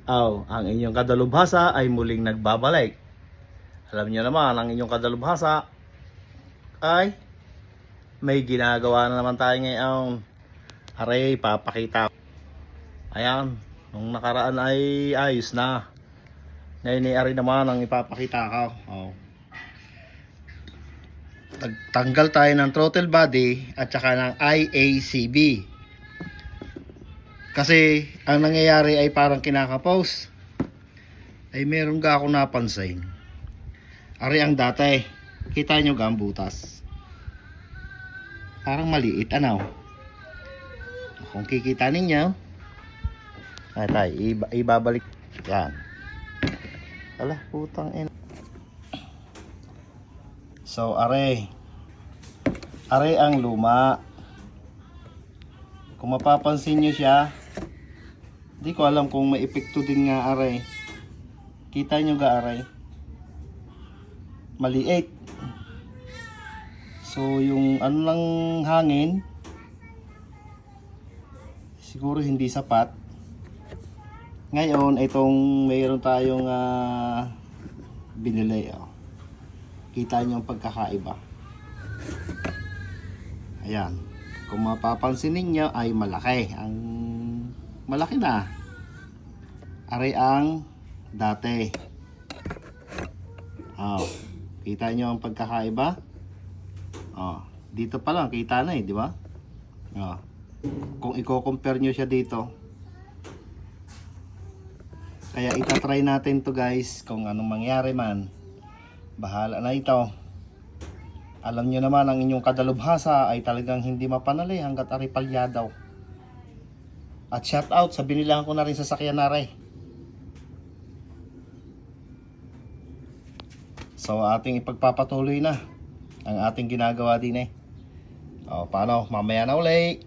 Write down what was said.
Ang inyong kadalubhasa ay muling nagbabalik. Alam niyo naman, ang inyong kadalubhasa ay may ginagawa na naman tayo ngayon. Aray, papakita. Ayan, nung nakaraan ay ayos na. Ngayon ay aray naman ang ipapakita ko. Tanggal tayo ng throttle body at saka ng IACB. Kasi ang nangyayari ay parang kinakapos. Ay meron ka ako napansin. Ari ang dati. Kita nyo ga ang butas? Parang maliit, ano? Kung kikita ninyo, ay tayo, ibabalik. Yan. Ala, putang ina. So, are ang luma. Kung mapapansin nyo siya, hindi ko alam kung may epekto din nga are. Kita nyo ga are? Maliit. So, yung ano lang hangin, siguro hindi sapat. Ngayon, itong mayroon tayong binili. Kita nyo ang pagkakaiba. Ayan. Kung mapapansin ninyo ay malaki. Malaki na. Aray ang dati. Kita nyo ang pagkakaiba? Dito pa lang kita na di ba? Kung i-compare nyo siya dito. Kaya itatry natin to guys kung anong mangyari man. Bahala na ito. Alam nyo naman ang inyong kadalubhasa ay talagang hindi mapanali hanggat ari palya daw. At shout out sa binilang ko na rin sa sakyan na rin. So ating ipagpapatuloy na ang ating ginagawa din Paano? Mamaya na ulit.